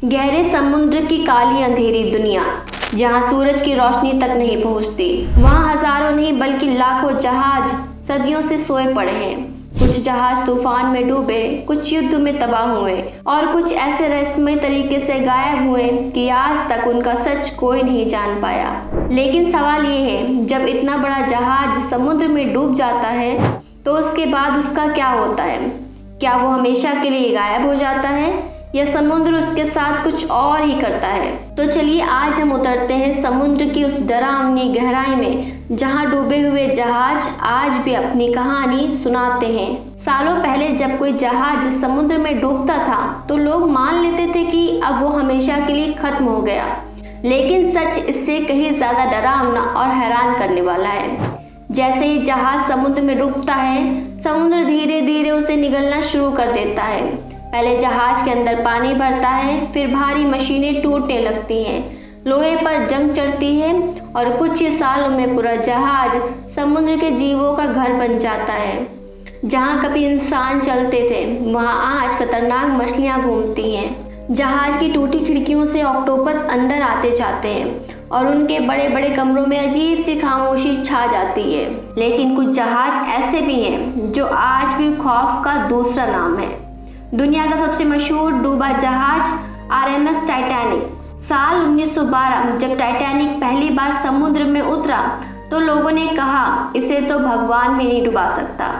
गहरे समुद्र की काली अंधेरी दुनिया, जहां सूरज की रोशनी तक नहीं पहुंचती, वहां हजारों नहीं बल्कि लाखों जहाज सदियों से सोए पड़े हैं। कुछ जहाज तूफान में डूबे, कुछ युद्ध में तबाह हुए और कुछ ऐसे रहस्यमय तरीके से गायब हुए कि आज तक उनका सच कोई नहीं जान पाया। लेकिन सवाल ये है, जब इतना बड़ा जहाज समुद्र में डूब जाता है तो उसके बाद उसका क्या होता है? क्या वो हमेशा के लिए गायब हो जाता है या समुद्र उसके साथ कुछ और ही करता है? तो चलिए आज हम उतरते हैं समुद्र की उस डरावनी गहराई में, जहां डूबे हुए जहाज आज भी अपनी कहानी सुनाते हैं। सालों पहले जब कोई जहाज समुद्र में डूबता था तो लोग मान लेते थे कि अब वो हमेशा के लिए खत्म हो गया। लेकिन सच इससे कहीं ज्यादा डरावना और हैरान करने वाला है। जैसे ही जहाज समुद्र में डूबता है, समुद्र धीरे धीरे उसे निगलना शुरू कर देता है। पहले जहाज के अंदर पानी भरता है, फिर भारी मशीनें टूटने लगती हैं, लोहे पर जंग चढ़ती है और कुछ ही सालों में पूरा जहाज समुद्र के जीवों का घर बन जाता है। जहां कभी इंसान चलते थे, वहां आज खतरनाक मछलियां घूमती हैं। जहाज की टूटी खिड़कियों से ऑक्टोपस अंदर आते जाते हैं और उनके बड़े बड़े कमरों में अजीब सी खामोशी छा जाती है। लेकिन कुछ जहाज ऐसे भी हैं जो आज भी खौफ का दूसरा नाम है। दुनिया का सबसे मशहूर डूबा जहाज RMS टाइटैनिक। साल 1912 जब टाइटैनिक पहली बार समुद्र में उतरा तो लोगों ने कहा इसे तो भगवान भी नहीं डुबा सकता।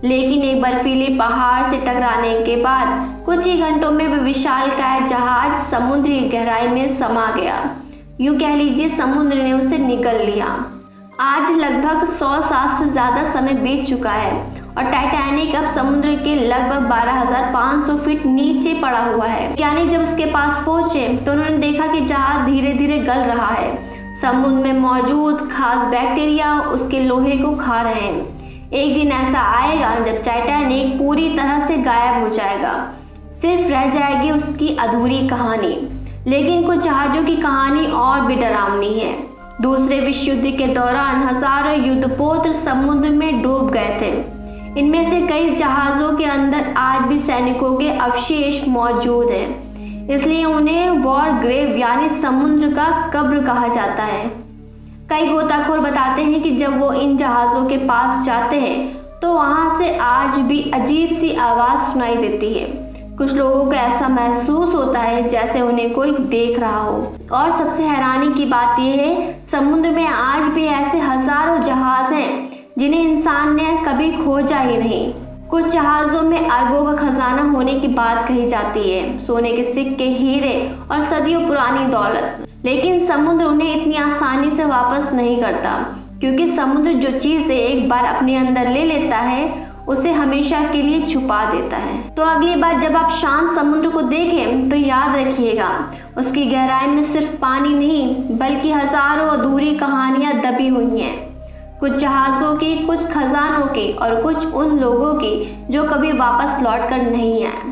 लेकिन एक बर्फीले पहाड़ से टकराने के बाद कुछ ही घंटों में वह विशालकाय जहाज समुद्र की गहराई में समा गया। यूं कह लीजिए समुद्र ने उसे निगल लिया। आज लगभग 100 साल से ज़्यादा समय बीत चुका है और टाइटैनिक अब समुद्र के लगभग 12,500 फीट नीचे पड़ा हुआ है। वैज्ञानिक जब उसके पास पहुंचे तो उन्होंने देखा कि जहाज धीरे धीरे गल रहा है। समुद्र में मौजूद खास बैक्टीरिया उसके लोहे को खा रहे हैं। एक दिन ऐसा आएगा जब टाइटैनिक पूरी तरह से गायब हो जाएगा, सिर्फ रह जाएगी उसकी अधूरी कहानी। लेकिन कुछ जहाज़ों की कहानी और भी डरावनी है। दूसरे विश्व युद्ध के दौरान हजारों युद्धपोत समुद्र में डूब गए थे। इनमें से कई जहाज़ों के अंदर आज भी सैनिकों के अवशेष मौजूद हैं, इसलिए उन्हें वॉर ग्रेव यानी समुद्र का कब्र कहा जाता है। कई गोताखोर बताते हैं कि जब वो इन जहाज़ों के पास जाते हैं तो वहाँ से आज भी अजीब सी आवाज़ सुनाई देती है। कुछ लोगों को ऐसा महसूस होता है जैसे उन्हें कोई देख रहा हो। और सबसे हैरानी की बात यह है, समुद्र में आज भी ऐसे हजारों जहाज़ हैं जिन्हें इंसान ने कभी खोजा ही नहीं। कुछ जहाज़ों में अरबों का खजाना होने की बात कही जाती है, सोने के सिक्के, हीरे और सदियों पुरानी दौलत। लेकिन समुद्र उन्हें इतनी आसानी से वापस नहीं करता, क्योंकि समुद्र जो चीज़ें एक बार अपने अंदर ले लेता है उसे हमेशा के लिए छुपा देता है। तो अगली बार जब आप शांत समुद्र को देखें तो याद रखिएगा, उसकी गहराई में सिर्फ पानी नहीं बल्कि हजारों अधूरी कहानियां दबी हुई हैं। कुछ जहाज़ों की, कुछ खजानों की और कुछ उन लोगों की जो कभी वापस लौट कर नहीं आए।